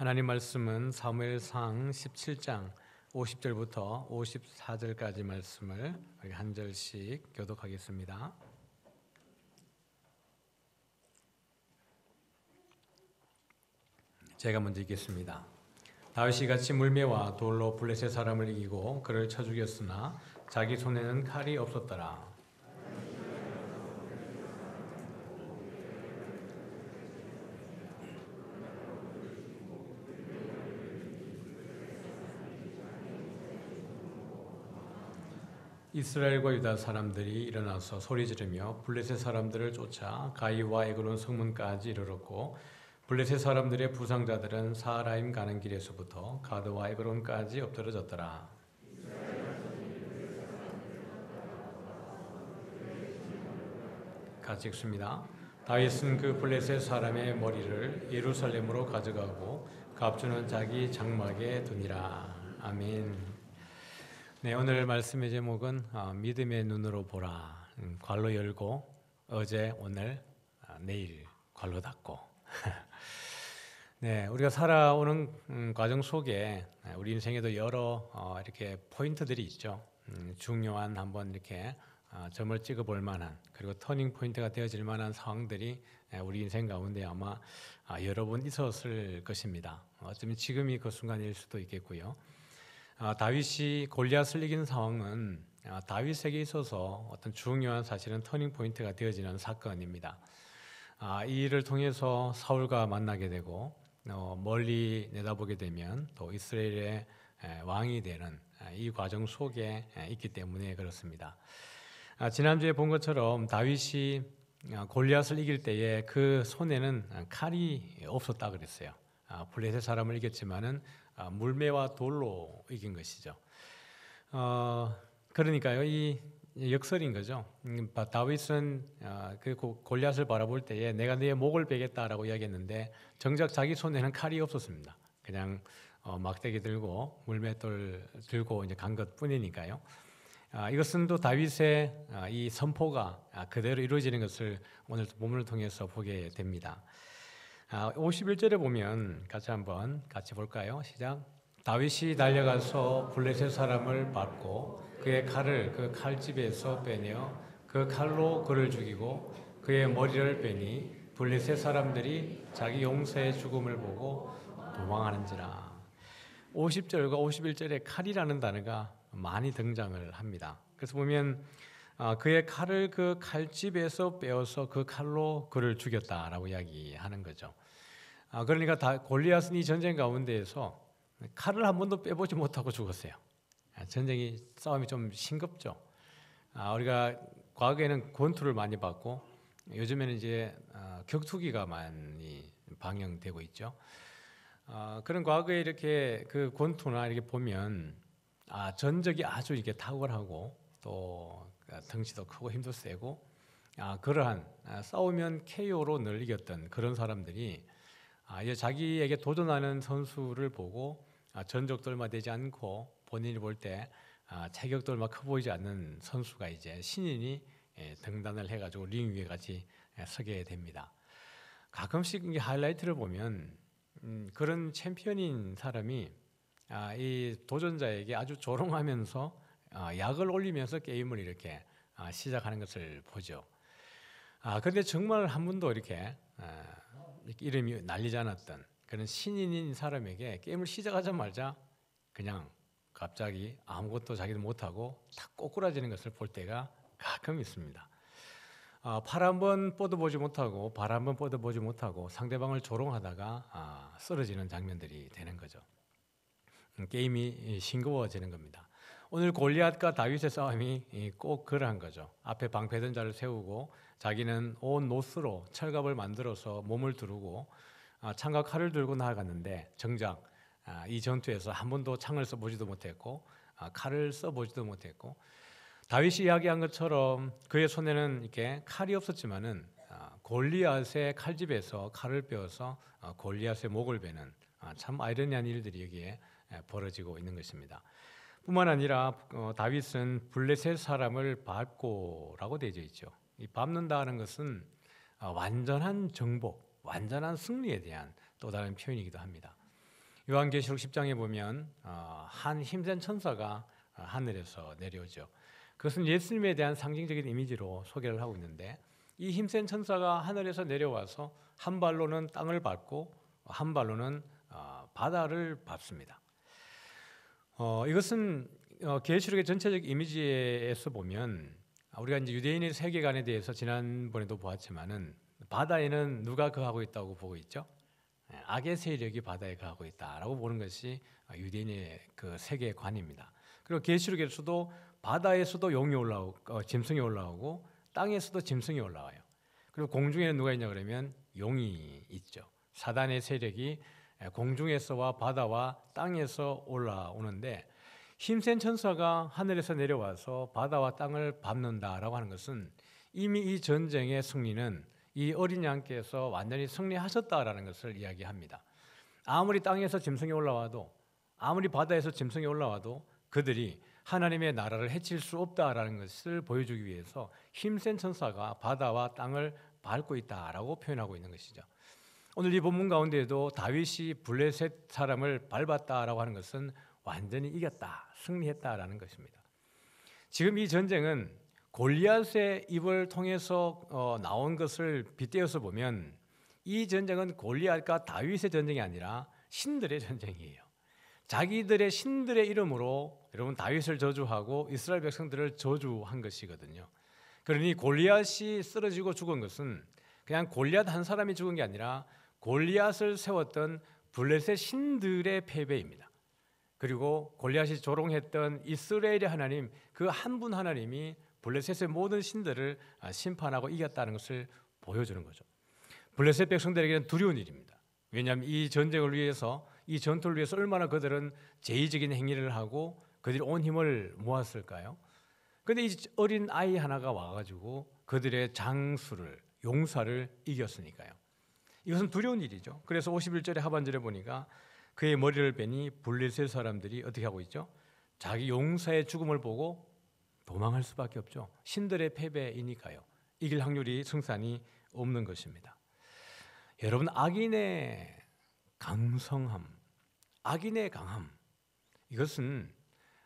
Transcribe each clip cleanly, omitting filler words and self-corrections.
하나님 말씀은 사무엘상 17장 50절부터 54절까지 말씀을 한 절씩 교독하겠습니다. 제가 먼저 읽겠습니다. 다윗이 같이 물매와 돌로 블레셋 사람을 이기고 그를 쳐 죽였으나 자기 손에는 칼이 없었더라. 이스라엘과 유다 사람들이 일어나서 소리 지르며 블레셋 사람들을 쫓아 가이와 에그론 성문까지 이르렀고 블레셋 사람들의 부상자들은 사하라임 가는 길에서부터 가드와 에그론까지 엎드러졌더라. 같이 읽습니다. 다윗은 그 블레셋 사람의 머리를 예루살렘으로 가져가고 갑주는 자기 장막에 두니라. 아멘. 네, 오늘 말씀의 제목은 믿음의 눈으로 보라. 괄호 열고 어제, 오늘, 내일 괄호 닫고. 네, 우리가 살아오는 과정 속에 우리 인생에도 여러 이렇게 포인트들이 있죠. 중요한 한번 이렇게 점을 찍어볼 만한 그리고 터닝 포인트가 되어질 만한 상황들이 우리 인생 가운데 아마 여러 번 있었을 것입니다. 어쩌면 지금이 그 순간일 수도 있겠고요. 다윗이 골리앗을 이긴 상황은 다윗에게 있어서 어떤 중요한 사실은 터닝 포인트가 되어지는 사건입니다. 이 일을 통해서 사울과 만나게 되고 멀리 내다보게 되면 또 이스라엘의 왕이 되는 이 과정 속에 있기 때문에 그렇습니다. 지난주에 본 것처럼 다윗이 골리앗을 이길 때에 그 손에는 칼이 없었다 그랬어요. 블레셋 사람을 이겼지만은 물매와 돌로 이긴 것이죠. 그러니까요, 이 역설인 거죠. 다윗은 그 골리앗을 바라볼 때에 내가 네 목을 베겠다라고 이야기했는데 정작 자기 손에는 칼이 없었습니다. 그냥 막대기 들고 물맷돌 들고 이제 간 것뿐이니까요. 이것은 또 다윗의 이 선포가 그대로 이루어지는 것을 오늘 본문을 통해서 보게 됩니다. 51절에 보면 같이 볼까요? 시작. 다윗이 달려가서 블레셋 사람을 밟고 그의 칼을 그 칼집에서 빼내어 그 칼로 그를 죽이고 그의 머리를 빼니 블레셋 사람들이 자기 용사의 죽음을 보고 도망하는지라. 50절과 51절에 칼이라는 단어가 많이 등장을 합니다. 그래서 보면 그의 칼을 그 칼집에서 빼어서 그 칼로 그를 죽였다라고 이야기하는 거죠. 그러니까 골리앗은 이 전쟁 가운데에서 칼을 한 번도 빼보지 못하고 죽었어요. 싸움이 좀 싱겁죠. 우리가 과거에는 권투를 많이 봤고 요즘에는 이제 격투기가 많이 방영되고 있죠. 그런 과거에 이렇게 그 권투나 이렇게 보면 전적이 아주 이렇게 탁월하고 또 덩치도 크고 힘도 세고 그러한 싸우면 KO로 늘 이겼던 그런 사람들이 이제 자기에게 도전하는 선수를 보고 전적도 얼마 되지 않고 본인이 볼 때 체격도 얼마 커 보이지 않는 선수가 이제 신인이 등단을 해가지고 링 위에 같이 서게 됩니다. 가끔씩 이 하이라이트를 보면 그런 챔피언인 사람이 이 도전자에게 아주 조롱하면서 약을 올리면서 게임을 이렇게 시작하는 것을 보죠. 그런데 정말 한 번도 이렇게 이름이 날리지 않았던 그런 신인인 사람에게 게임을 시작하자마자 그냥 갑자기 아무것도 자기도 못하고 탁 꼬꾸라지는 것을 볼 때가 가끔 있습니다. 팔 한 번 뻗어보지 못하고 발 한 번 뻗어보지 못하고 상대방을 조롱하다가 쓰러지는 장면들이 되는 거죠. 게임이 싱거워지는 겁니다. 오늘 골리앗과 다윗의 싸움이 꼭 그러한 거죠. 앞에 방패든 자를 세우고 자기는 온 노스로 철갑을 만들어서 몸을 두르고 창과 칼을 들고 나아갔는데 정작 이 전투에서 한 번도 창을 써보지도 못했고 칼을 써보지도 못했고 다윗이 이야기한 것처럼 그의 손에는 이렇게 칼이 없었지만은 골리앗의 칼집에서 칼을 빼어서 골리앗의 목을 베는 참 아이러니한 일들이 여기에 벌어지고 있는 것입니다. 뿐만 아니라 다윗은 블레셋 사람을 밟고라고 되어 있죠. 이 밟는다는 것은 완전한 정복, 완전한 승리에 대한 또 다른 표현이기도 합니다. 요한계시록 10장에 보면 한 힘센 천사가 하늘에서 내려오죠. 그것은 예수님에 대한 상징적인 이미지로 소개를 하고 있는데, 이 힘센 천사가 하늘에서 내려와서 한 발로는 땅을 밟고 한 발로는 바다를 밟습니다. 이것은 계시록의 전체적 이미지에서 보면, 우리가 이제 유대인의 세계관에 대해서 지난번에도 보았지만은 바다에는 누가 거하고 있다고 보고 있죠? 악의 세력이 바다에 거하고 있다라고 보는 것이 유대인의 그 세계관입니다. 그리고 계시록에서도 바다에서도 용이 올라오고 짐승이 올라오고 땅에서도 짐승이 올라와요. 그리고 공중에는 누가 있냐 그러면 용이 있죠. 사단의 세력이 공중에서와 바다와 땅에서 올라오는데, 힘센 천사가 하늘에서 내려와서 바다와 땅을 밟는다라고 하는 것은 이미 이 전쟁의 승리는 이 어린 양께서 완전히 승리하셨다라는 것을 이야기합니다. 아무리 땅에서 짐승이 올라와도, 아무리 바다에서 짐승이 올라와도 그들이 하나님의 나라를 해칠 수 없다라는 것을 보여주기 위해서 힘센 천사가 바다와 땅을 밟고 있다라고 표현하고 있는 것이죠. 오늘 이 본문 가운데에도 다윗이 블레셋 사람을 밟았다라고 하는 것은 완전히 이겼다, 승리했다라는 것입니다. 지금 이 전쟁은 골리앗의 입을 통해서 나온 것을 빗대어서 보면, 이 전쟁은 골리앗과 다윗의 전쟁이 아니라 신들의 전쟁이에요. 자기들의 신들의 이름으로 여러분 다윗을 저주하고 이스라엘 백성들을 저주한 것이거든요. 그러니 골리앗이 쓰러지고 죽은 것은 그냥 골리앗 한 사람이 죽은 게 아니라 골리앗을 세웠던 블레셋 신들의 패배입니다. 그리고 골리앗이 조롱했던 이스라엘의 하나님, 그 한 분 하나님이 블레셋의 모든 신들을 심판하고 이겼다는 것을 보여주는 거죠. 블레셋 백성들에게는 두려운 일입니다. 왜냐하면 이 전쟁을 위해서, 이 전투를 위해서 얼마나 그들은 제의적인 행위를 하고 그들이 온 힘을 모았을까요? 그런데 이 어린 아이 하나가 와가지고 그들의 장수를, 용사를 이겼으니까요. 이것은 두려운 일이죠. 그래서 51절의 하반절에 보니까 그의 머리를 베니 블레셋 사람들이 어떻게 하고 있죠? 자기 용사의 죽음을 보고 도망할 수밖에 없죠. 신들의 패배이니까요. 이길 확률이, 승산이 없는 것입니다. 여러분, 악인의 강성함, 악인의 강함, 이것은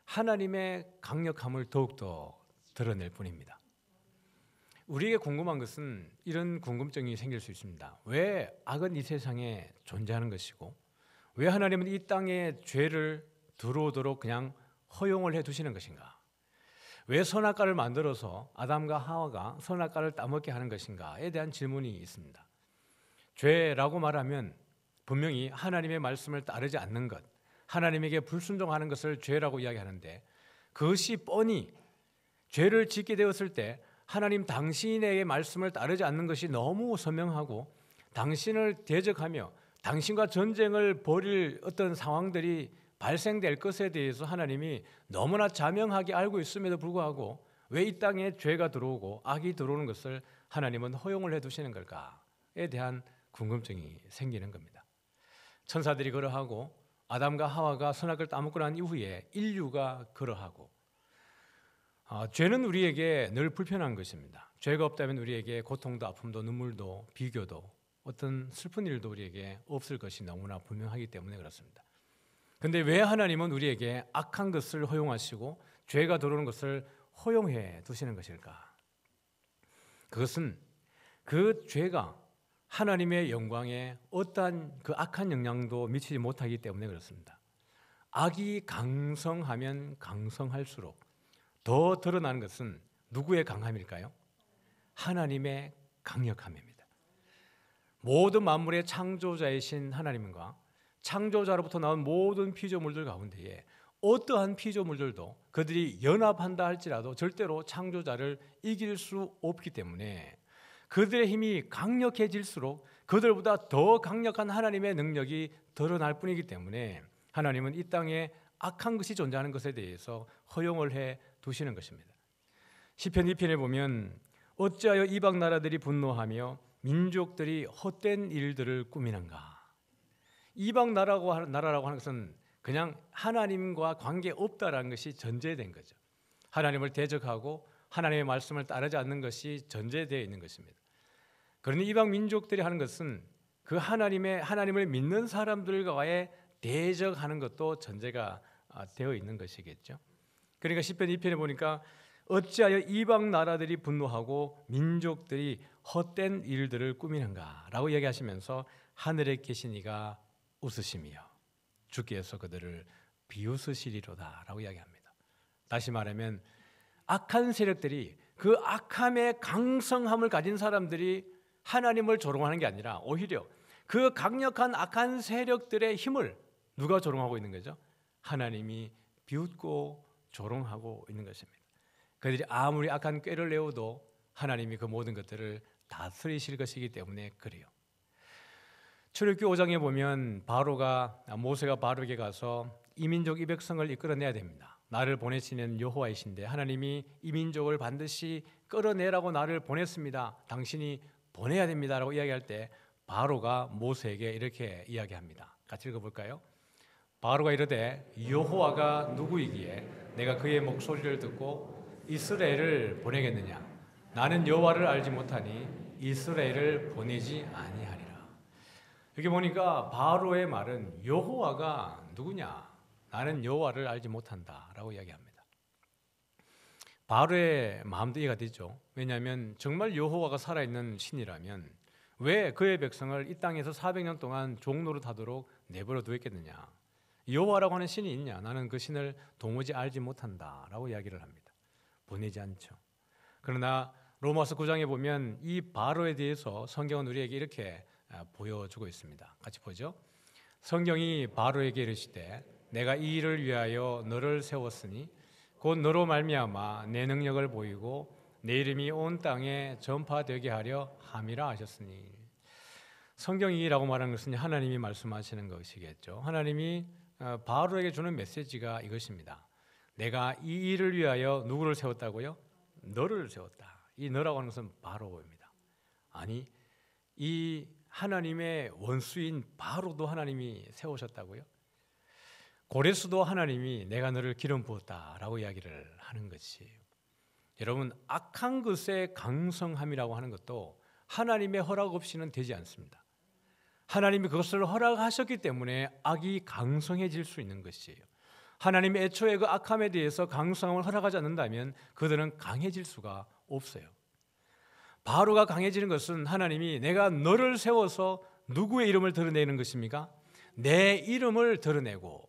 하나님의 강력함을 더욱더 드러낼 뿐입니다. 우리에게 궁금한 것은 이런 궁금증이 생길 수 있습니다. 왜 악은 이 세상에 존재하는 것이고, 왜 하나님은 이 땅에 죄를 들어오도록 그냥 허용을 해두시는 것인가? 왜 선악과를 만들어서 아담과 하와가 선악과를 따먹게 하는 것인가에 대한 질문이 있습니다. 죄라고 말하면 분명히 하나님의 말씀을 따르지 않는 것, 하나님에게 불순종하는 것을 죄라고 이야기하는데, 그것이 뻔히 죄를 짓게 되었을 때 하나님 당신의 말씀을 따르지 않는 것이 너무 선명하고, 당신을 대적하며 당신과 전쟁을 벌일 어떤 상황들이 발생될 것에 대해서 하나님이 너무나 자명하게 알고 있음에도 불구하고 왜 이 땅에 죄가 들어오고 악이 들어오는 것을 하나님은 허용을 해두시는 걸까에 대한 궁금증이 생기는 겁니다. 천사들이 그러하고 아담과 하와가 선악을 따먹고 난 이후에 인류가 그러하고, 죄는 우리에게 늘 불편한 것입니다. 죄가 없다면 우리에게 고통도 아픔도 눈물도 비교도 어떤 슬픈 일도 우리에게 없을 것이 너무나 분명하기 때문에 그렇습니다. 그런데 왜 하나님은 우리에게 악한 것을 허용하시고 죄가 들어오는 것을 허용해 두시는 것일까? 그것은 그 죄가 하나님의 영광에 어떠한 그 악한 영향도 미치지 못하기 때문에 그렇습니다. 악이 강성하면 강성할수록 더 드러나는 것은 누구의 강함일까요? 하나님의 강력함입니다. 모든 만물의 창조자이신 하나님과 창조자로부터 나온 모든 피조물들 가운데에 어떠한 피조물들도 그들이 연합한다 할지라도 절대로 창조자를 이길 수 없기 때문에 그들의 힘이 강력해질수록 그들보다 더 강력한 하나님의 능력이 드러날 뿐이기 때문에 하나님은 이 땅에 악한 것이 존재하는 것에 대해서 허용을 해 두시는 것입니다. 시편 2편에 보면 어찌하여 이방 나라들이 분노하며 민족들이 헛된 일들을 꾸미는가? 이방 나라라고 하는 것은 그냥 하나님과 관계없다라는 것이 전제된 거죠. 하나님을 대적하고 하나님의 말씀을 따르지 않는 것이 전제되어 있는 것입니다. 그러니 이방 민족들이 하는 것은 그 하나님을 믿는 사람들과의 대적하는 것도 전제가 되어 있는 것이겠죠. 그러니까 시편 2편에 보니까 어찌하여 이방 나라들이 분노하고 민족들이 헛된 일들을 꾸미는가라고 이야기하시면서 하늘에 계신 이가 웃으시며 주께서 그들을 비웃으시리로다라고 이야기합니다. 다시 말하면 악한 세력들이, 그 악함의 강성함을 가진 사람들이 하나님을 조롱하는 게 아니라 오히려 그 강력한 악한 세력들의 힘을 누가 조롱하고 있는 거죠? 하나님이 비웃고 조롱하고 있는 것입니다. 그들이 아무리 악한 꾀를 내어도 하나님이 그 모든 것들을 다스리실 것이기 때문에 그래요. 출애굽기 5장에 보면 모세가 바로에게 가서 이 민족 이 백성을 이끌어내야 됩니다. 나를 보내시는 여호와이신데 하나님이 이 민족을 반드시 끌어내라고 나를 보냈습니다. 당신이 보내야 됩니다라고 이야기할 때 바로가 모세에게 이렇게 이야기합니다. 같이 읽어볼까요? 바로가 이르되 여호와가 누구이기에 내가 그의 목소리를 듣고 이스라엘을 보내겠느냐? 나는 여호와를 알지 못하니 이스라엘을 보내지 아니하리라. 여기 보니까 바로의 말은 여호와가 누구냐? 나는 여호와를 알지 못한다라고 이야기합니다. 바로의 마음도 이해가 되죠. 왜냐하면 정말 여호와가 살아있는 신이라면 왜 그의 백성을 이 땅에서 400년 동안 종노릇하도록 내버려 두었겠느냐? 여호와라고 하는 신이 있냐? 나는 그 신을 도무지 알지 못한다라고 이야기를 합니다. 보내지 않죠. 그러나 로마서 9장에 보면 이 바로에 대해서 성경은 우리에게 이렇게 보여주고 있습니다. 같이 보죠. 성경이 바로에게 이르시되 내가 이 일을 위하여 너를 세웠으니 곧 너로 말미암아 내 능력을 보이고 내 이름이 온 땅에 전파되게 하려 함이라 하셨으니, 성경이라고 말하는 것은 하나님이 말씀하시는 것이겠죠. 하나님이 바로에게 주는 메시지가 이것입니다. 내가 이 일을 위하여 누구를 세웠다고요? 너를 세웠다. 이 너라고 하는 것은 바로입니다. 아니, 이 하나님의 원수인 바로도 하나님이 세우셨다고요? 고레스도 하나님이 내가 너를 기름 부었다라고 이야기를 하는 것이에요. 여러분, 악한 것의 강성함이라고 하는 것도 하나님의 허락 없이는 되지 않습니다. 하나님이 그것을 허락하셨기 때문에 악이 강성해질 수 있는 것이에요. 하나님이 애초에 그 악함에 대해서 강성함을 허락하지 않는다면 그들은 강해질 수가 없어요. 바로가 강해지는 것은 하나님이 내가 너를 세워서 누구의 이름을 드러내는 것입니까? 내 이름을 드러내고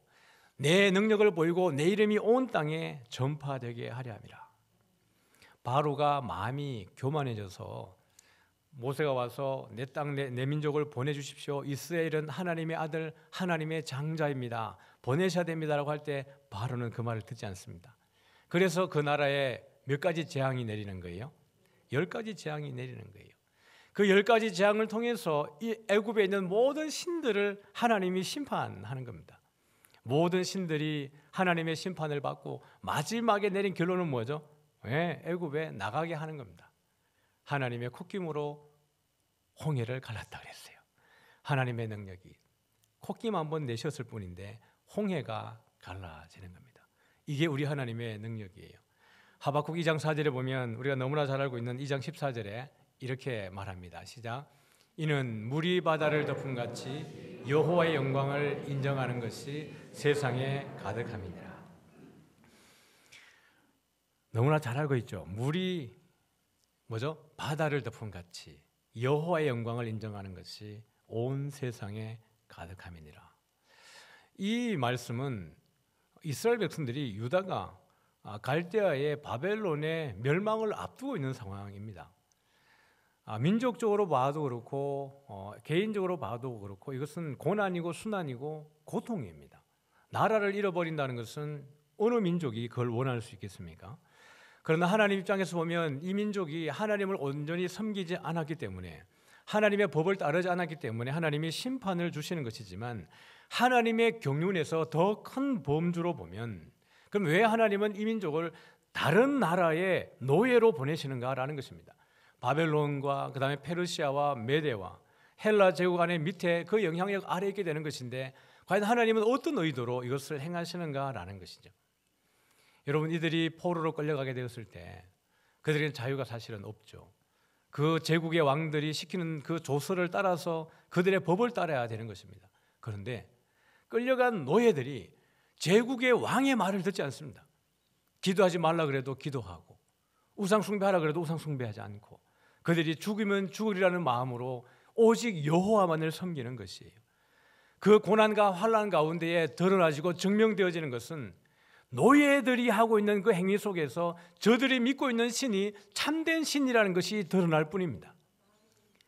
내 능력을 보이고 내 이름이 온 땅에 전파되게 하려 함이라. 바로가 마음이 교만해져서 모세가 와서 내 땅, 내 민족을 보내주십시오. 이스라엘은 하나님의 아들, 하나님의 장자입니다. 보내셔야 됩니다라고 할 때 바로는 그 말을 듣지 않습니다. 그래서 그 나라에 몇 가지 재앙이 내리는 거예요? 10가지 재앙이 내리는 거예요. 그 10가지 재앙을 통해서 이 애굽에 있는 모든 신들을 하나님이 심판하는 겁니다. 모든 신들이 하나님의 심판을 받고 마지막에 내린 결론은 뭐죠? 애굽에 나가게 하는 겁니다. 하나님의 콧김으로 홍해를 갈랐다 그랬어요. 하나님의 능력이 콧김 한번 내셨을 뿐인데 홍해가 갈라지는 겁니다. 이게 우리 하나님의 능력이에요. 하박국 2장 4절에 보면 우리가 너무나 잘 알고 있는 2장 14절에 이렇게 말합니다. 시작. 이는 물이 바다를 덮음같이 여호와의 영광을 인정하는 것이 세상에 가득함이니라. 너무나 잘 알고 있죠. 물이 뭐죠? 바다를 덮음같이 여호와의 영광을 인정하는 것이 온 세상에 가득함이니라. 이 말씀은 이스라엘 백성들이 유다가 갈대아의 바벨론의 멸망을 앞두고 있는 상황입니다. 민족적으로 봐도 그렇고 개인적으로 봐도 그렇고 이것은 고난이고 순환이고 고통입니다. 나라를 잃어버린다는 것은 어느 민족이 그걸 원할 수 있겠습니까? 그러나 하나님 입장에서 보면 이 민족이 하나님을 온전히 섬기지 않았기 때문에, 하나님의 법을 따르지 않았기 때문에 하나님이 심판을 주시는 것이지만, 하나님의 경륜에서 더 큰 범주로 보면 그럼 왜 하나님은 이 민족을 다른 나라의 노예로 보내시는가라는 것입니다. 바벨론과 그 다음에 페르시아와 메데와 헬라 제국 안에 밑에 그 영향력 아래에 있게 되는 것인데 과연 하나님은 어떤 의도로 이것을 행하시는가라는 것이죠. 여러분, 이들이 포로로 끌려가게 되었을 때 그들에게는 자유가 사실은 없죠. 그 제국의 왕들이 시키는 그 조서를 따라서 그들의 법을 따라야 되는 것입니다. 그런데 끌려간 노예들이 제국의 왕의 말을 듣지 않습니다. 기도하지 말라 그래도 기도하고, 우상 숭배하라 그래도 우상 숭배하지 않고, 그들이 죽으면 죽으리라는 마음으로 오직 여호와만을 섬기는 것이에요. 그 고난과 환난 가운데에 드러나지고 증명되어지는 것은 노예들이 하고 있는 그 행위 속에서 저들이 믿고 있는 신이 참된 신이라는 것이 드러날 뿐입니다.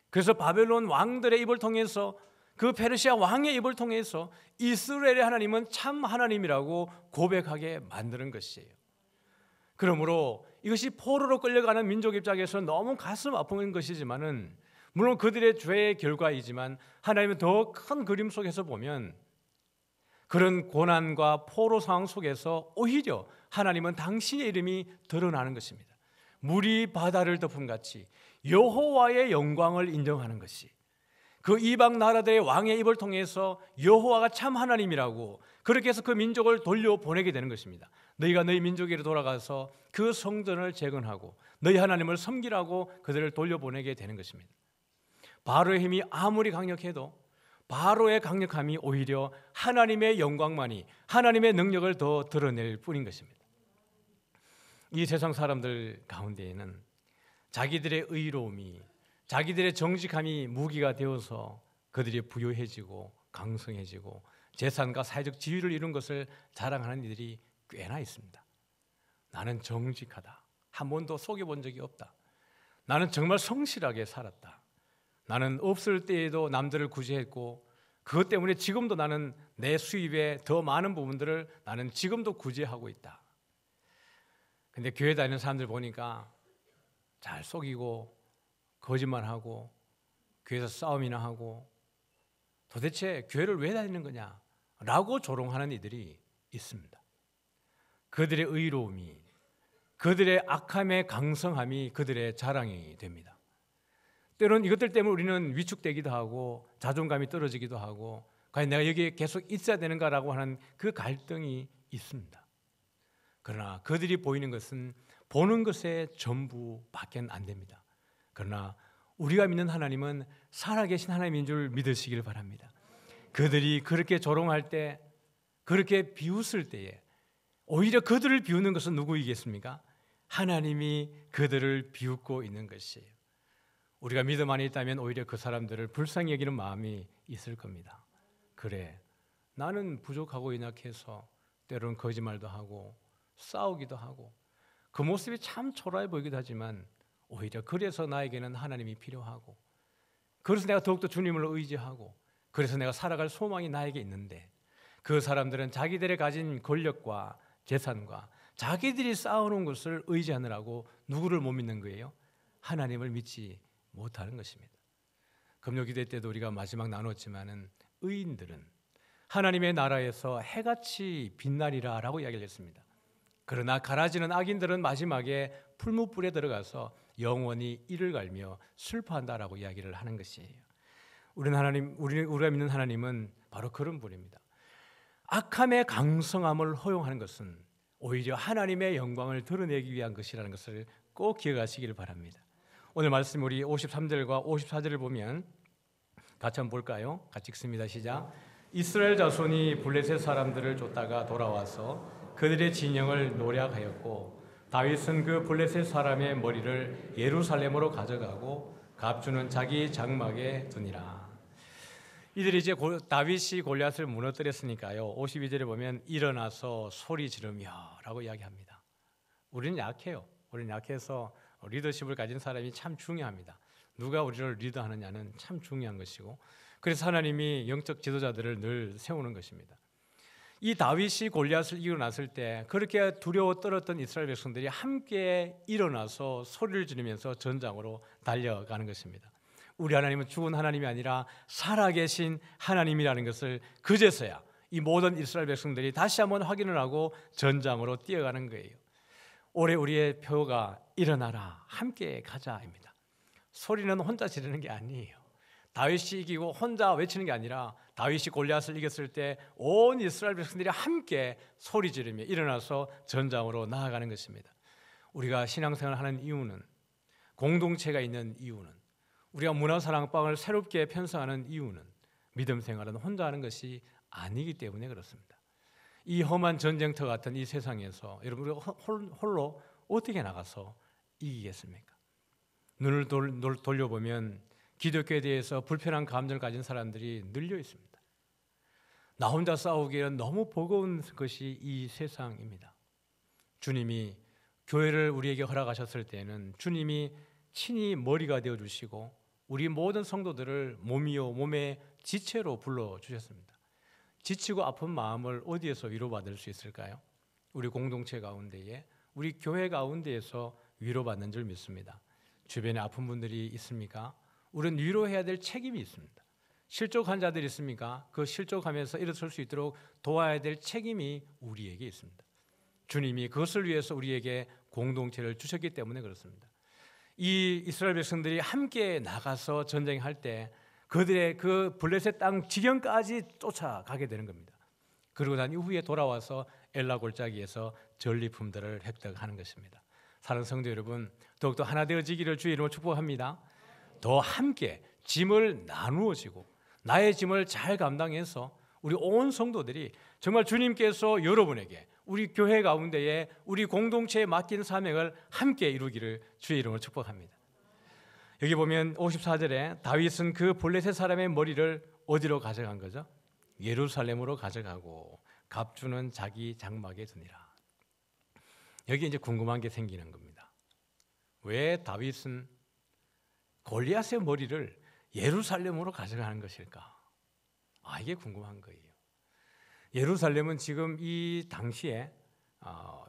그래서 바벨론 왕들의 입을 통해서, 그 페르시아 왕의 입을 통해서 이스라엘의 하나님은 참 하나님이라고 고백하게 만드는 것이에요. 그러므로 이것이 포로로 끌려가는 민족 입장에서 너무 가슴 아픈 것이지만은, 물론 그들의 죄의 결과이지만 하나님은 더 큰 그림 속에서 보면 그런 고난과 포로 상황 속에서 오히려 하나님은 당신의 이름이 드러나는 것입니다. 물이 바다를 덮음같이 여호와의 영광을 인정하는 것이, 그 이방 나라들의 왕의 입을 통해서 여호와가 참 하나님이라고 그렇게 해서 그 민족을 돌려보내게 되는 것입니다. 너희가 너희 민족에로 돌아가서 그 성전을 재건하고 너희 하나님을 섬기라고 그들을 돌려보내게 되는 것입니다. 바로의 힘이 아무리 강력해도 바로의 강력함이 오히려 하나님의 영광만이, 하나님의 능력을 더 드러낼 뿐인 것입니다. 이 세상 사람들 가운데에는 자기들의 의로움이, 자기들의 정직함이 무기가 되어서 그들이 부유해지고 강성해지고 재산과 사회적 지위를 이룬 것을 자랑하는 이들이 꽤나 있습니다. 나는 정직하다, 한 번도 속여본 적이 없다, 나는 정말 성실하게 살았다, 나는 없을 때에도 남들을 구제했고 그것 때문에 지금도 나는 내 수입의 더 많은 부분들을 나는 지금도 구제하고 있다. 근데 교회 다니는 사람들 보니까 잘 속이고 거짓말하고 교회에서 싸움이나 하고 도대체 교회를 왜 다니는 거냐 라고 조롱하는 이들이 있습니다. 그들의 의로움이, 그들의 악함의 강성함이 그들의 자랑이 됩니다. 때로는 이것들 때문에 우리는 위축되기도 하고 자존감이 떨어지기도 하고, 과연 내가 여기에 계속 있어야 되는가라고 하는 그 갈등이 있습니다. 그러나 그들이 보이는 것은 보는 것의 전부밖에 안 됩니다. 그러나 우리가 믿는 하나님은 살아계신 하나님인 줄 믿으시길 바랍니다. 그들이 그렇게 조롱할 때, 그렇게 비웃을 때에 오히려 그들을 비웃는 것은 누구이겠습니까? 하나님이 그들을 비웃고 있는 것이에요. 우리가 믿음 안에 있다면 오히려 그 사람들을 불쌍히 여기는 마음이 있을 겁니다. 그래, 나는 부족하고 연약해서 때로는 거짓말도 하고 싸우기도 하고 그 모습이 참 초라해 보이기도 하지만 오히려 그래서 나에게는 하나님이 필요하고, 그래서 내가 더욱더 주님을 의지하고, 그래서 내가 살아갈 소망이 나에게 있는데, 그 사람들은 자기들의 가진 권력과 재산과 자기들이 쌓아놓은 것을 의지하느라고 누구를 못 믿는 거예요? 하나님을 믿지 못하는 것입니다. 금요기도 때도 우리가 마지막 나눴지만은 의인들은 하나님의 나라에서 해같이 빛나리라 라고 이야기를 했습니다. 그러나 가라지는 악인들은 마지막에 풀무불에 들어가서 영원히 이를 갈며 슬퍼한다라고 이야기를 하는 것이에요. 우리가 믿는 하나님은 바로 그런 분입니다. 악함의 강성함을 허용하는 것은 오히려 하나님의 영광을 드러내기 위한 것이라는 것을 꼭 기억하시기를 바랍니다. 오늘 말씀 우리 53절과 54절을 보면 같이 한번 볼까요? 같이 읽습니다. 시작. 이스라엘 자손이 블레셋 사람들을 쫓다가 돌아와서 그들의 진영을 노략하였고, 다윗은 그 블레셋 사람의 머리를 예루살렘으로 가져가고 갑주는 자기 장막에 두니라. 이들이 이제 다윗이 골리앗을 무너뜨렸으니까요, 52절에 보면 일어나서 소리 지르며 라고 이야기합니다. 우리는 약해요. 우리는 약해서 리더십을 가진 사람이 참 중요합니다. 누가 우리를 리더하느냐는 참 중요한 것이고, 그래서 하나님이 영적 지도자들을 늘 세우는 것입니다. 이 다윗이 골리앗을 이기고 났을 때 그렇게 두려워 떨었던 이스라엘 백성들이 함께 일어나서 소리를 지르면서 전장으로 달려가는 것입니다. 우리 하나님은 죽은 하나님이 아니라 살아계신 하나님이라는 것을 그제서야 이 모든 이스라엘 백성들이 다시 한번 확인을 하고 전장으로 뛰어가는 거예요. 올해 우리의 표가 일어나라 함께 가자입니다. 소리는 혼자 지르는 게 아니에요. 다윗이 이기고 혼자 외치는 게 아니라 다윗이 골리앗을 이겼을 때 온 이스라엘 백성들이 함께 소리 지르며 일어나서 전장으로 나아가는 것입니다. 우리가 신앙생활을 하는 이유는, 공동체가 있는 이유는, 우리가 문화사랑방을 새롭게 편성하는 이유는 믿음 생활은 혼자 하는 것이 아니기 때문에 그렇습니다. 이 험한 전쟁터 같은 이 세상에서 여러분 우리가 홀로 어떻게 나가서 이기겠습니까? 눈을 돌려보면 기독교에 대해서 불편한 감정을 가진 사람들이 늘려 있습니다. 나 혼자 싸우기에는 너무 버거운 것이 이 세상입니다. 주님이 교회를 우리에게 허락하셨을 때는 주님이 친히 머리가 되어주시고 우리 모든 성도들을 몸이요 몸의 지체로 불러주셨습니다. 지치고 아픈 마음을 어디에서 위로받을 수 있을까요? 우리 공동체 가운데에, 우리 교회 가운데에서 위로받는 줄 믿습니다. 주변에 아픈 분들이 있습니까? 우리는 위로해야 될 책임이 있습니다. 실족한 자들이 있습니까? 그 실족하면서 일어설 수 있도록 도와야 될 책임이 우리에게 있습니다. 주님이 그것을 위해서 우리에게 공동체를 주셨기 때문에 그렇습니다. 이 이스라엘 백성들이 함께 나가서 전쟁할 때 그들의 그 블레셋 땅 지경까지 쫓아가게 되는 겁니다. 그리고 난 이후에 돌아와서 엘라 골짜기에서 전리품들을 획득하는 것입니다. 사랑하는 성도 여러분, 더욱더 하나 되어지기를 주의 이름으로 축복합니다. 더 함께 짐을 나누어 지고 나의 짐을 잘 감당해서 우리 온 성도들이 정말 주님께서 여러분에게 우리 교회 가운데에 우리 공동체에 맡긴 사명을 함께 이루기를 주의 이름으로 축복합니다. 여기 보면 54절에 다윗은 그 블레셋 사람의 머리를 어디로 가져간 거죠? 예루살렘으로 가져가고 갑주는 자기 장막에 두니라. 여기 이제 궁금한 게 생기는 겁니다. 왜 다윗은 골리앗의 머리를 예루살렘으로 가져가는 것일까? 이게 궁금한 거예요. 예루살렘은 지금 이 당시에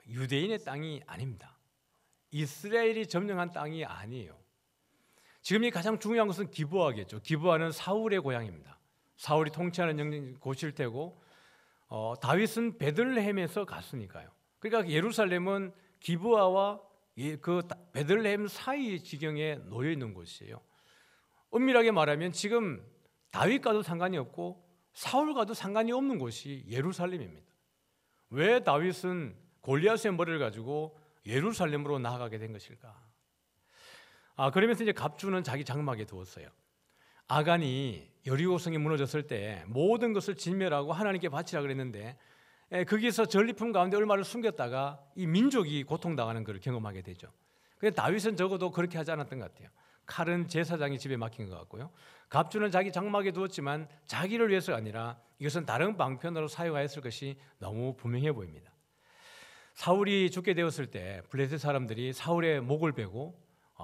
유대인의 땅이 아닙니다. 이스라엘이 점령한 땅이 아니에요. 지금 이 가장 중요한 것은 기브아겠죠. 기브아는 사울의 고향입니다. 사울이 통치하는 곳일 테고 다윗은 베들레헴에서 갔으니까요. 그러니까 예루살렘은 기브아와 그 베들레헴 사이 지경에 놓여 있는 곳이에요. 엄밀하게 말하면 지금 다윗과도 상관이 없고 사울과도 상관이 없는 곳이 예루살렘입니다. 왜 다윗은 골리앗의 머리를 가지고 예루살렘으로 나아가게 된 것일까? 그러면서 이제 갑주는 자기 장막에 두었어요. 아간이 여리고성이 무너졌을 때 모든 것을 진멸하고 하나님께 바치라 그랬는데 거기서 전리품 가운데 얼마를 숨겼다가 이 민족이 고통당하는 것을 경험하게 되죠. 근데 다윗은 적어도 그렇게 하지 않았던 것 같아요. 칼은 제사장이 집에 맡긴 것 같고요. 갑주는 자기 장막에 두었지만 자기를 위해서가 아니라 이것은 다른 방편으로 사용하였을 것이 너무 분명해 보입니다. 사울이 죽게 되었을 때 블레셋 사람들이 사울의 목을 베고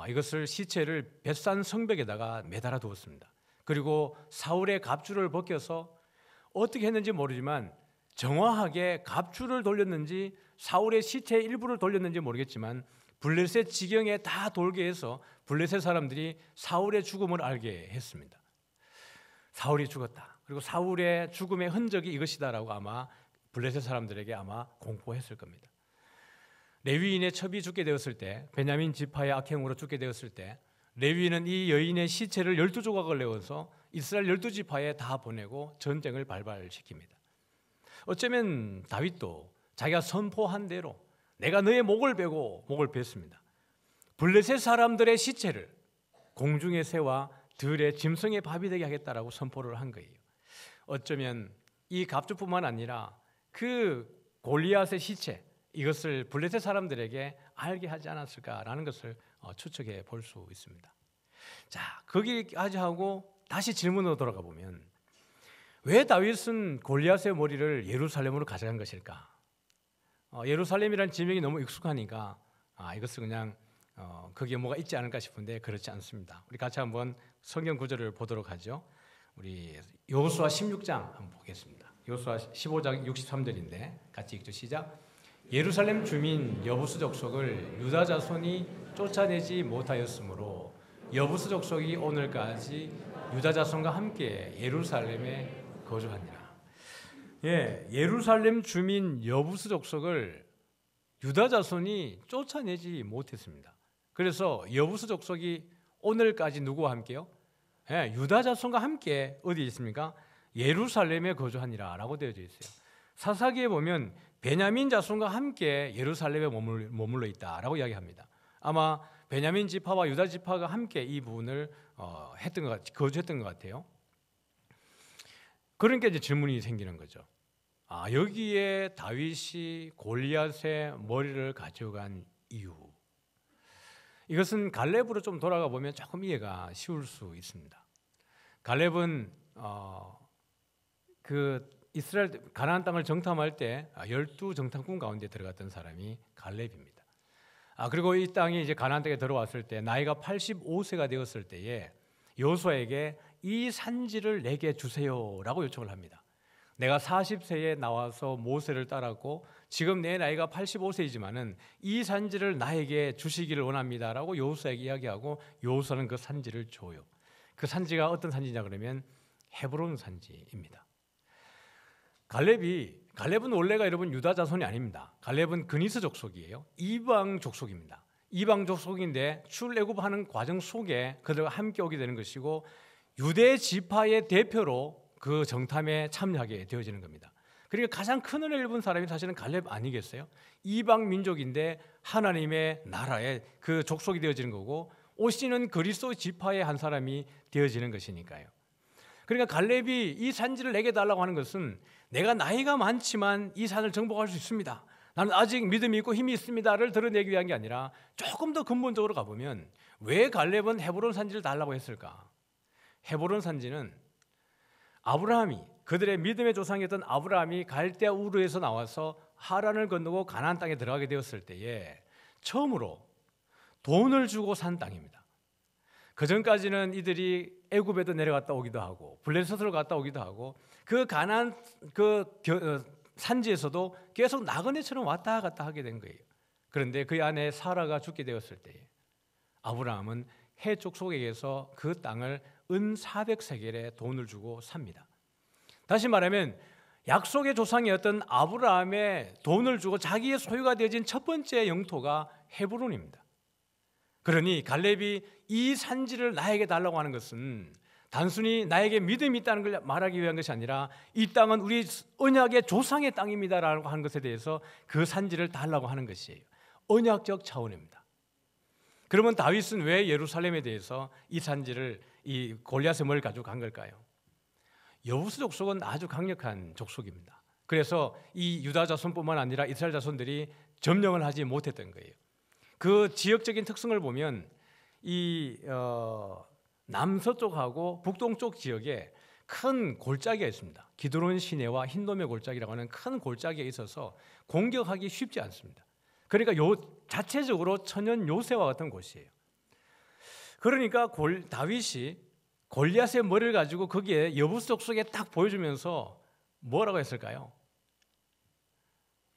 이것을 시체를 벳산 성벽에다가 매달아 두었습니다. 그리고 사울의 갑주를 벗겨서 어떻게 했는지 모르지만 정확하게 갑주를 돌렸는지 사울의 시체의 일부를 돌렸는지 모르겠지만 블레셋 지경에 다 돌게 해서 블레셋 사람들이 사울의 죽음을 알게 했습니다. 사울이 죽었다. 그리고 사울의 죽음의 흔적이 이것이다라고 아마 블레셋 사람들에게 아마 공포했을 겁니다. 레위인의 첩이 죽게 되었을 때, 베냐민 지파의 악행으로 죽게 되었을 때 레위인은 이 여인의 시체를 12조각을 내어서 이스라엘 12지파에 다 보내고 전쟁을 발발시킵니다. 어쩌면 다윗도 자기가 선포한 대로 내가 너의 목을 베고 목을 뱄습니다. 블레셋 사람들의 시체를 공중의 새와 들의 짐승의 밥이 되게 하겠다라고 선포를 한 거예요. 어쩌면 이 갑주뿐만 아니라 그 골리앗의 시체, 이것을 블레셋 사람들에게 알게 하지 않았을까라는 것을 추측해 볼 수 있습니다. 자, 거기까지 하고 다시 질문으로 돌아가 보면 왜 다윗은 골리앗의 머리를 예루살렘으로 가져간 것일까? 예루살렘이라는 지명이 너무 익숙하니까 이것은 그냥 거기에 뭐가 있지 않을까 싶은데 그렇지 않습니다. 우리 같이 한번 성경 구절을 보도록 하죠. 우리 여호수아 16장 한번 보겠습니다. 여호수아 15장 63절인데 같이 읽죠. 시작. 예루살렘 주민 여부스 족속을 유다 자손이 쫓아내지 못하였으므로 여부스 족속이 오늘까지 유다 자손과 함께 예루살렘에 거주하니라. 예루살렘 주민 여부스 족속을 유다 자손이 쫓아내지 못했습니다. 그래서 여부스 족속이 오늘까지 누구와 함께요? 유다 자손과 함께 어디에 있습니까? 예루살렘에 거주하니라라고 되어져 있어요. 사사기에 보면 베냐민 자손과 함께 예루살렘에 머물러 있다라고 이야기합니다. 아마 베냐민 지파와 유다 지파가 함께 이 부분을 거주했던 것 같아요. 그러니까 이제 질문이 생기는 거죠. 여기에 다윗이 골리앗의 머리를 가져간 이유. 이것은 갈렙으로 좀 돌아가 보면 조금 이해가 쉬울 수 있습니다. 갈렙은 그 이스라엘 가나안 땅을 정탐할 때 12정탐꾼 가운데 들어갔던 사람이 갈렙입니다. 그리고 이 땅이 이제 가나안 땅에 들어왔을 때 나이가 85세가 되었을 때에 여호수아에게 이 산지를 내게 주세요라고 요청을 합니다. 내가 40세에 나와서 모세를 따랐고 지금 내 나이가 85세이지만은 이 산지를 나에게 주시기를 원합니다라고 여호수아에게 이야기하고 여호수아는 그 산지를 줘요. 그 산지가 어떤 산지냐 그러면 헤브론 산지입니다. 갈렙은 원래가 여러분 유다 자손이 아닙니다. 갈렙은 그니스 족속이에요. 이방 족속입니다. 이방 족속인데 출애굽하는 과정 속에 그들과 함께 오게 되는 것이고 유대 지파의 대표로 그 정탐에 참여하게 되어지는 겁니다. 그러니까 가장 큰 은혜를 입은 사람이 사실은 갈렙 아니겠어요? 이방 민족인데 하나님의 나라의 그 족속이 되어지는 거고 오시는 그리스도 지파의 한 사람이 되어지는 것이니까요. 그러니까 갈렙이 이 산지를 내게 달라고 하는 것은 내가 나이가 많지만 이 산을 정복할 수 있습니다. 나는 아직 믿음이 있고 힘이 있습니다를 드러내기 위한 게 아니라 조금 더 근본적으로 가보면 왜 갈렙은 헤브론 산지를 달라고 했을까? 헤브론 산지는 아브라함이 그들의 믿음의 조상이었던 아브라함이 갈대아 우르에서 나와서 하란을 건너고 가나안 땅에 들어가게 되었을 때에 처음으로 돈을 주고 산 땅입니다. 그 전까지는 이들이 애굽에도 내려갔다 오기도 하고 블레셋으로 갔다 오기도 하고 그 가나안 산지에서도 계속 나그네처럼 왔다 갔다 하게 된 거예요. 그런데 그 안에 사라가 죽게 되었을 때에 아브라함은 해 족속에게서 그 땅을 은 400세겔에 돈을 주고 삽니다. 다시 말하면 약속의 조상이었던 아브라함의 돈을 주고 자기의 소유가 되어진 첫 번째 영토가 헤브론입니다. 그러니 갈렙이 이 산지를 나에게 달라고 하는 것은 단순히 나에게 믿음이 있다는 걸 말하기 위한 것이 아니라 이 땅은 우리 언약의 조상의 땅입니다라고 하는 것에 대해서 그 산지를 달라고 하는 것이에요. 언약적 차원입니다. 그러면 다윗은 왜 예루살렘에 대해서 이 산지를 이 골리앗의 머리를 가지고 간 걸까요? 여부스 족속은 아주 강력한 족속입니다. 그래서 이 유다 자손뿐만 아니라 이스라엘 자손들이 점령을 하지 못했던 거예요. 그 지역적인 특성을 보면 이 남서쪽하고 북동쪽 지역에 큰 골짜기가 있습니다. 기드론 시내와 흰돔의 골짜기라고 하는 큰 골짜기가 있어서 공격하기 쉽지 않습니다. 그러니까 자체적으로 천연 요새와 같은 곳이에요. 그러니까 다윗이 골리앗의 머리를 가지고 거기에 여부스 족속에 딱 보여주면서 뭐라고 했을까요?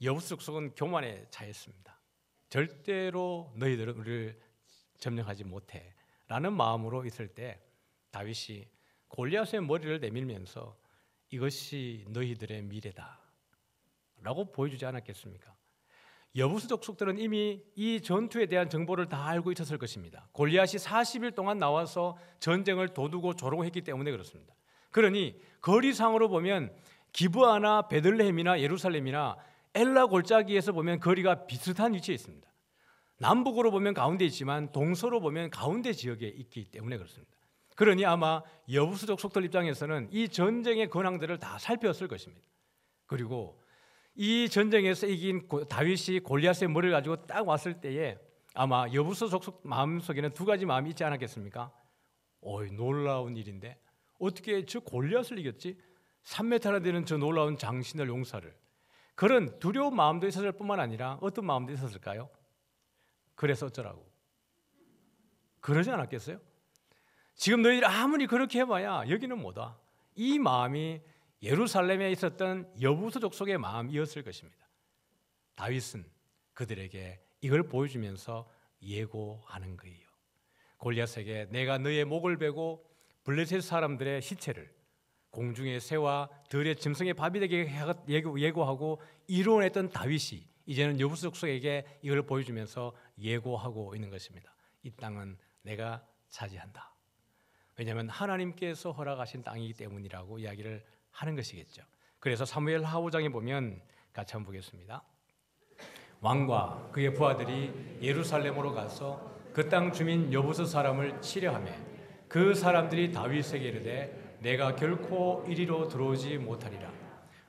여부스 족속은 교만에 차있습니다. 절대로 너희들은 우리를 점령하지 못해 라는 마음으로 있을 때 다윗이 골리앗의 머리를 내밀면서 이것이 너희들의 미래다 라고 보여주지 않았겠습니까? 여부스 족속들은 이미 이 전투에 대한 정보를 다 알고 있었을 것입니다. 골리앗이 40일 동안 나와서 전쟁을 도두고 조롱했기 때문에 그렇습니다. 그러니 거리상으로 보면 기브아나 베들레헴이나 예루살렘이나 엘라 골짜기에서 보면 거리가 비슷한 위치에 있습니다. 남북으로 보면 가운데 있지만 동서로 보면 가운데 지역에 있기 때문에 그렇습니다. 그러니 아마 여부스 족속들 입장에서는 이 전쟁의 근황들을 다 살폈을 것입니다. 그리고 이 전쟁에서 이긴 다윗이 골리앗의 머리를 가지고 딱 왔을 때에 아마 여부스 족속 마음속에는 두 가지 마음이 있지 않았겠습니까? 놀라운 일인데 어떻게 저 골리앗을 이겼지? 3m나 되는 저 놀라운 장신을 용사를. 그런 두려운 마음도 있었을 뿐만 아니라 어떤 마음도 있었을까요? 그래서 어쩌라고? 그러지 않았겠어요? 지금 너희들 아무리 그렇게 해봐야 여기는 뭐다. 이 마음이 예루살렘에 있었던 여부스 족속의 마음이었을 것입니다. 다윗은 그들에게 이걸 보여주면서 예고하는 거예요. 골리앗에게 내가 너의 목을 베고 블레셋 사람들의 시체를 공중의 새와 들의 짐승의 밥이 되게 예고하고 이루어냈던 다윗이 이제는 여부스 족속에게 이걸 보여주면서 예고하고 있는 것입니다. 이 땅은 내가 차지한다. 왜냐하면 하나님께서 허락하신 땅이기 때문이라고 이야기를 하는 것이겠죠. 그래서 사무엘 하 5장에 보면 같이 한번 보겠습니다. 왕과 그의 부하들이 예루살렘으로 가서 그 땅 주민 여부스 사람을 치려하며 그 사람들이 다윗에게 이르되 내가 결코 이리로 들어오지 못하리라.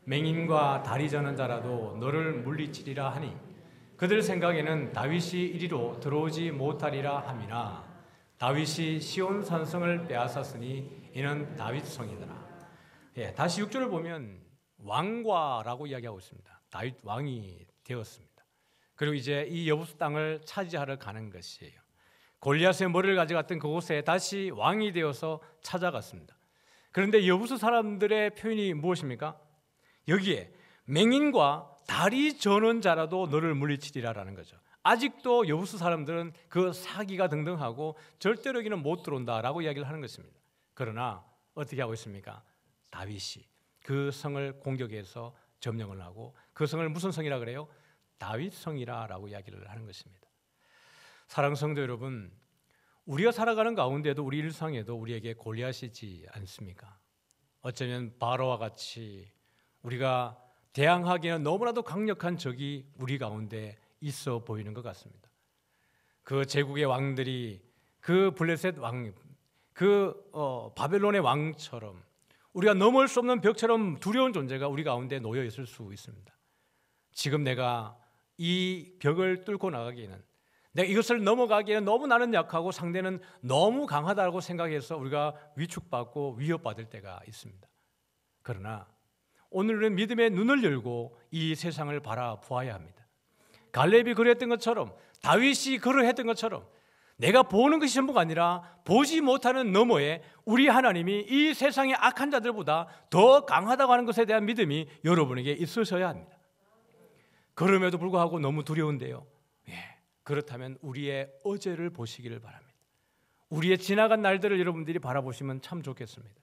맹인과 다리 저는 자라도 너를 물리치리라 하니 그들 생각에는 다윗이 이리로 들어오지 못하리라 함이나 다윗이 시온 산성을 빼앗았으니 이는 다윗 성이더라. 예, 다시 6절을 보면 왕과라고 이야기하고 있습니다. 다윗 왕이 되었습니다. 그리고 이제 이 여부스 땅을 차지하러 가는 것이에요. 골리앗의 머리를 가져갔던 그곳에 다시 왕이 되어서 찾아갔습니다. 그런데 여부스 사람들의 표현이 무엇입니까? 여기에 맹인과 다리 저는 자라도 너를 물리치리라라는 거죠. 아직도 여부스 사람들은 그 사기가 등등하고 절대로 여기는 못 들어온다라고 이야기를 하는 것입니다. 그러나 어떻게 하고 있습니까? 다윗이 그 성을 공격해서 점령을 하고 그 성을 무슨 성이라 그래요? 다윗 성이라고 이야기를 하는 것입니다. 사랑하는 성도 여러분, 우리가 살아가는 가운데도 우리 일상에도 우리에게 골리앗이지 않습니까? 어쩌면 바로와 같이 우리가 대항하기에는 너무나도 강력한 적이 우리 가운데 있어 보이는 것 같습니다. 그 제국의 왕들이 그 블레셋 왕, 바벨론의 왕처럼 우리가 넘을 수 없는 벽처럼 두려운 존재가 우리 가운데 놓여 있을 수 있습니다. 지금 내가 이 벽을 뚫고 나가기에는, 내가 이것을 넘어가기에는 너무 나는 약하고 상대는 너무 강하다고 생각해서 우리가 위축받고 위협받을 때가 있습니다. 그러나 오늘은 믿음의 눈을 열고 이 세상을 바라보아야 합니다. 갈렙이 그랬던 것처럼, 다윗이 그러했던 것처럼 내가 보는 것이 전부가 아니라 보지 못하는 너머에 우리 하나님이 이 세상의 악한 자들보다 더 강하다고 하는 것에 대한 믿음이 여러분에게 있으셔야 합니다. 그럼에도 불구하고 너무 두려운데요. 그렇다면 우리의 어제를 보시기를 바랍니다. 우리의 지나간 날들을 여러분들이 바라보시면 참 좋겠습니다.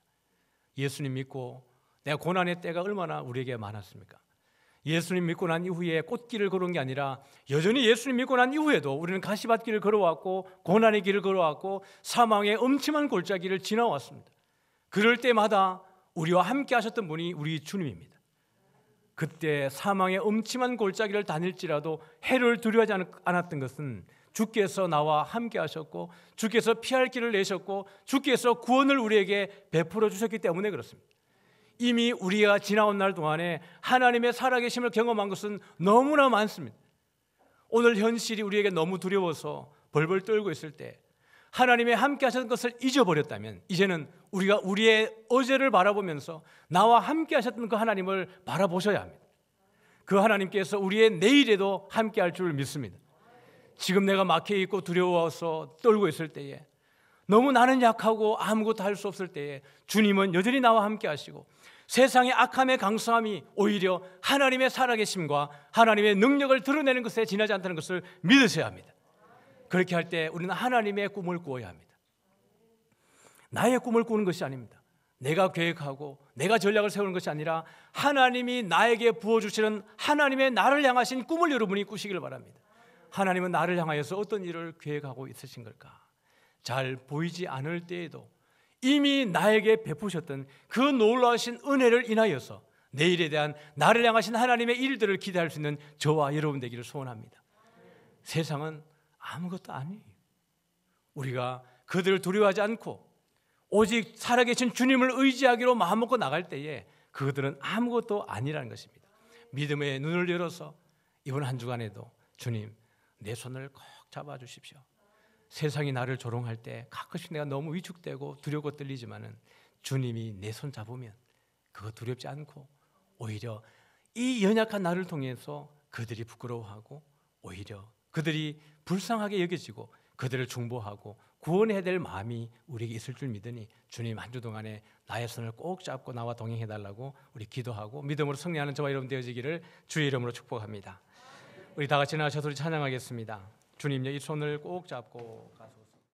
예수님 믿고 내가 고난의 때가 얼마나 우리에게 많았습니까? 예수님 믿고 난 이후에 꽃길을 걸은 게 아니라 여전히 예수님 믿고 난 이후에도 우리는 가시밭길을 걸어왔고 고난의 길을 걸어왔고 사망의 엄침한 골짜기를 지나왔습니다. 그럴 때마다 우리와 함께 하셨던 분이 우리 주님입니다. 그때 사망의 엄침한 골짜기를 다닐지라도 해를 두려워하지 않았던 것은 주께서 나와 함께 하셨고 주께서 피할 길을 내셨고 주께서 구원을 우리에게 베풀어 주셨기 때문에 그렇습니다. 이미 우리가 지나온 날 동안에 하나님의 살아계심을 경험한 것은 너무나 많습니다. 오늘 현실이 우리에게 너무 두려워서 벌벌 떨고 있을 때 하나님의 함께 하셨던 것을 잊어버렸다면 이제는 우리가 우리의 어제를 바라보면서 나와 함께 하셨던 그 하나님을 바라보셔야 합니다. 그 하나님께서 우리의 내일에도 함께 할 줄 믿습니다. 지금 내가 막혀있고 두려워서 떨고 있을 때에, 너무 나는 약하고 아무것도 할 수 없을 때에 주님은 여전히 나와 함께 하시고 세상의 악함의 강성함이 오히려 하나님의 살아계심과 하나님의 능력을 드러내는 것에 지나지 않다는 것을 믿으셔야 합니다. 그렇게 할 때 우리는 하나님의 꿈을 꾸어야 합니다. 나의 꿈을 꾸는 것이 아닙니다. 내가 계획하고 내가 전략을 세우는 것이 아니라 하나님이 나에게 부어주시는 하나님의 나를 향하신 꿈을 여러분이 꾸시기를 바랍니다. 하나님은 나를 향하여서 어떤 일을 계획하고 있으신 걸까? 잘 보이지 않을 때에도 이미 나에게 베푸셨던 그 놀라우신 은혜를 인하여서 내일에 대한 나를 향하신 하나님의 일들을 기대할 수 있는 저와 여러분 되기를 소원합니다. 세상은 아무것도 아니에요. 우리가 그들을 두려워하지 않고 오직 살아계신 주님을 의지하기로 마음먹고 나갈 때에 그들은 아무것도 아니라는 것입니다. 믿음의 눈을 열어서 이번 한 주간에도 주님 내 손을 꼭 잡아주십시오. 세상이 나를 조롱할 때 가끔씩 내가 너무 위축되고 두렵고 떨리지만은 주님이 내 손 잡으면 그거 두렵지 않고 오히려 이 연약한 나를 통해서 그들이 부끄러워하고 오히려 그들이 불쌍하게 여겨지고 그들을 중보하고 구원해야 될 마음이 우리에게 있을 줄 믿으니 주님 한 주 동안에 나의 손을 꼭 잡고 나와 동행해달라고 우리 기도하고 믿음으로 승리하는 저와 여러분 되어지기를 주의 이름으로 축복합니다. 우리 다 같이 나가셔서 찬양하겠습니다. 주님 이 손을 꼭 잡고 가소서.